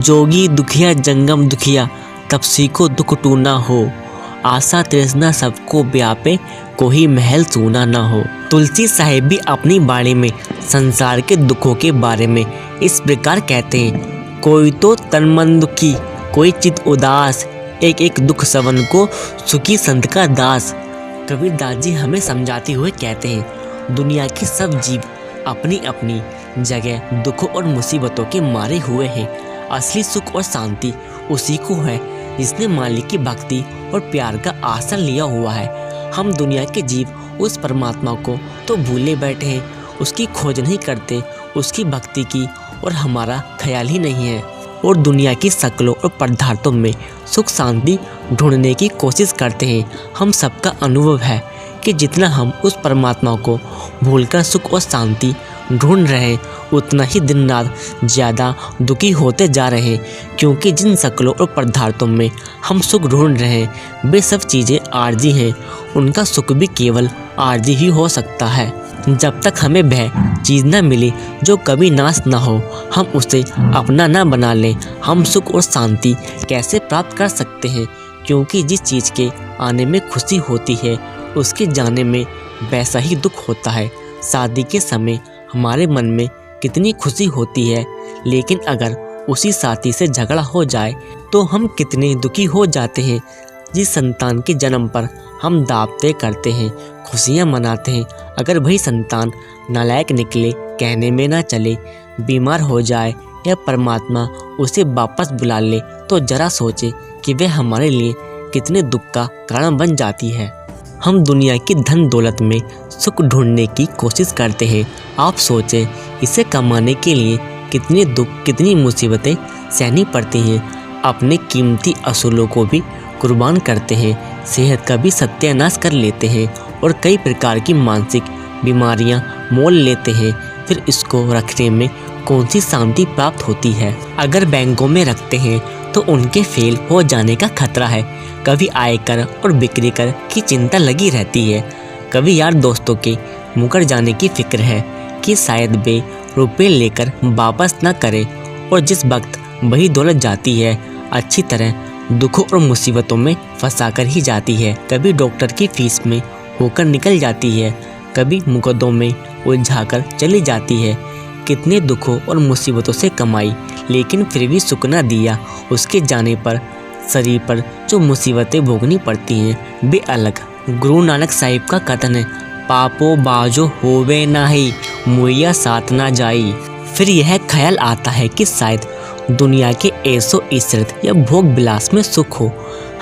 जोगी दुखिया जंगम दुखिया, तब सीखो दुख टूना हो। आशा तृष्णा सबको व्यापे, कोई महल सूना ना हो। तुलसी साहिब भी अपनी बाणी में संसार के दुखों के बारे में इस प्रकार कहते हैं, कोई तो तन मन दुखी, कोई चित उदास, एक एक दुख सवन को, सुखी संत का दास। कबीरदास जी हमें समझाते हुए कहते हैं, दुनिया के सब जीव अपनी अपनी जगह दुखों और मुसीबतों के मारे हुए हैं। असली सुख और शांति उसी को है जिसने मालिक की भक्ति और प्यार का आसन लिया हुआ है। हम दुनिया के जीव उस परमात्मा को तो भूले बैठे हैं, उसकी खोज नहीं करते, उसकी भक्ति की और हमारा ख्याल ही नहीं है, और दुनिया की शक्लों और पदार्थों में सुख शांति ढूंढने की कोशिश करते हैं। हम सबका अनुभव है कि जितना हम उस परमात्मा को भूलकर सुख और शांति ढूंढ रहे हैं, उतना ही दिन रात ज़्यादा दुखी होते जा रहे हैं, क्योंकि जिन शक्लों और पदार्थों में हम सुख ढूंढ रहे हैं वे सब चीज़ें आर्जी हैं। उनका सुख भी केवल आर्जी ही हो सकता है। जब तक हमें वह चीज़ न मिले जो कभी नाश न हो, हम उसे अपना न बना लें, हम सुख और शांति कैसे प्राप्त कर सकते हैं? क्योंकि जिस चीज़ के आने में खुशी होती है, उसके जाने में वैसा ही दुख होता है। शादी के समय हमारे मन में कितनी खुशी होती है, लेकिन अगर उसी साथी से झगड़ा हो जाए तो हम कितने दुखी हो जाते हैं। जिस संतान के जन्म पर हम दावतें करते हैं, खुशियाँ मनाते हैं, अगर वही संतान नालायक निकले, कहने में ना चले, बीमार हो जाए या परमात्मा उसे वापस बुला ले, तो जरा सोचे कि वह हमारे लिए कितने दुख का कारण बन जाती है। हम दुनिया की धन दौलत में सुख ढूंढने की कोशिश करते हैं। आप सोचें, इसे कमाने के लिए कितने दुख, कितनी मुसीबतें सहनी पड़ती हैं। अपने कीमती असूलों को भी कुर्बान करते हैं, सेहत का भी सत्यानाश कर लेते हैं और कई प्रकार की मानसिक बीमारियां मोल लेते हैं। फिर इसको रखने में कौन सी शांति प्राप्त होती है? अगर बैंकों में रखते हैं तो उनके फेल हो जाने का खतरा है। कभी आयकर और बिक्री कर की चिंता लगी रहती है, कभी यार दोस्तों के मुकर जाने की फिक्र है कि शायद वे रुपये लेकर वापस न करें, और जिस वक्त वही दौलत जाती है अच्छी तरह दुखों और मुसीबतों में फंसा कर ही जाती है। कभी डॉक्टर की फीस में होकर निकल जाती है, कभी मुकद्दों में उलझाकर चली जाती है। कितने दुखों और मुसीबतों से कमाई, लेकिन फिर भी सुख न दिया। उसके जाने पर शरीर पर जो मुसीबतें भोगनी पड़ती हैं वे अलग। गुरु नानक साहिब का कथन है, पापो बाजो होवे नाही, मुइया साथ ना जाई। फिर यह ख्याल आता है कि शायद दुनिया के ऐसो इशरत या भोग विलास में सुख हो।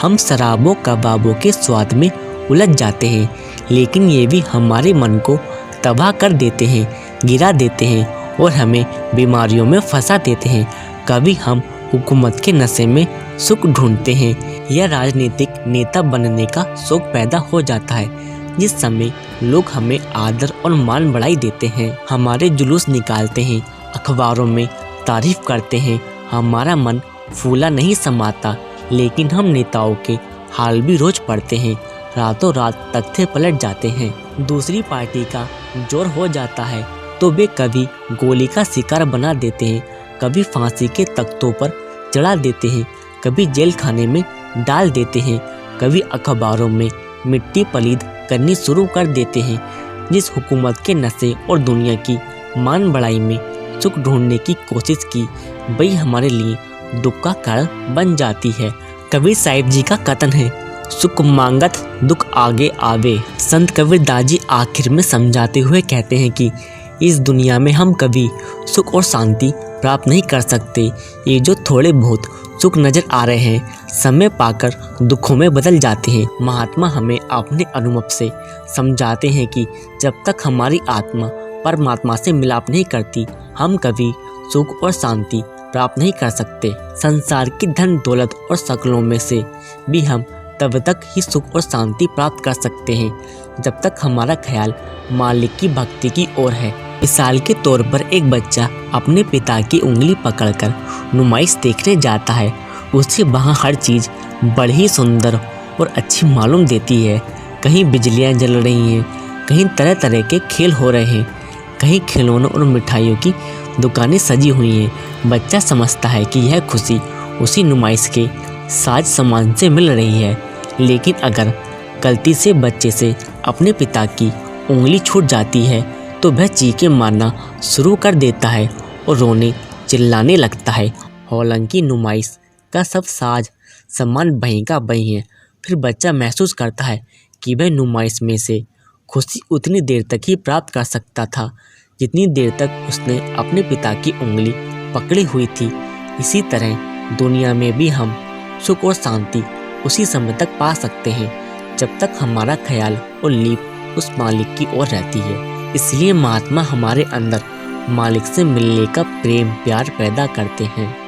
हम शराबों कबाबों के स्वाद में उलझ जाते हैं, लेकिन ये भी हमारे मन को तबाह कर देते हैं, गिरा देते हैं और हमें बीमारियों में फंसा देते हैं। कभी हम हुकूमत के नशे में सुख ढूंढते हैं या राजनीतिक नेता बनने का शौक पैदा हो जाता है, जिस समय लोग हमें आदर और मान बढ़ाई देते हैं, हमारे जुलूस निकालते हैं, अखबारों में तारीफ करते हैं। हमारा मन फूला नहीं समाता, लेकिन हम नेताओं के हाल भी रोज पढ़ते हैं। रातों रात तख्ते पलट जाते हैं। दूसरी पार्टी का जोर हो जाता है तो वे कभी गोली का शिकार बना देते हैं, कभी फांसी के तख्तों पर चढ़ा देते हैं, कभी जेल खाने में डाल देते हैं, कभी अखबारों में मिट्टी पलीद करनी शुरू कर देते हैं। जिस हुकूमत के नशे और दुनिया की मान बढ़ाई में सुख ढूंढने की कोशिश की, वही हमारे लिए दुख का कारण बन जाती है। कबीर साहिब जी का कथन है, सुख मांगत दुख आगे आवे। संत कबीरदास जी आखिर में समझाते हुए कहते हैं कि इस दुनिया में हम कभी सुख और शांति प्राप्त नहीं कर सकते। ये जो थोड़े बहुत सुख नजर आ रहे हैं, समय पाकर दुखों में बदल जाते हैं। महात्मा हमें अपने अनुभव से समझाते हैं कि जब तक हमारी आत्मा परमात्मा से मिलाप नहीं करती, हम कभी सुख और शांति प्राप्त नहीं कर सकते। संसार की धन दौलत और शक्लों में से भी हम तब तक ही सुख और शांति प्राप्त कर सकते हैं जब तक हमारा ख्याल मालिक की भक्ति की ओर है। मिसाल के तौर पर एक बच्चा अपने पिता की उंगली पकड़कर नुमाइश देखने जाता है। उसे वहाँ हर चीज़ बड़ी ही सुंदर और अच्छी मालूम देती है। कहीं बिजलियाँ जल रही हैं, कहीं तरह तरह के खेल हो रहे हैं, कहीं खिलौनों और मिठाइयों की दुकानें सजी हुई हैं। बच्चा समझता है कि यह खुशी उसी नुमाइश के साज सामान से मिल रही है। लेकिन अगर गलती से बच्चे से अपने पिता की उंगली छूट जाती है तो वह चीखें मारना शुरू कर देता है और रोने चिल्लाने लगता है। हालांकि नुमाइश का सब साज सामान वहीं का वहीं है, फिर बच्चा महसूस करता है कि वह नुमाइश में से खुशी उतनी देर तक ही प्राप्त कर सकता था जितनी देर तक उसने अपने पिता की उंगली पकड़ी हुई थी। इसी तरह दुनिया में भी हम सुख और शांति उसी समय तक पा सकते हैं जब तक हमारा ख्याल और लीप उस मालिक की ओर रहती है। इसलिए महात्मा हमारे अंदर मालिक से मिलने का प्रेम प्यार पैदा करते हैं।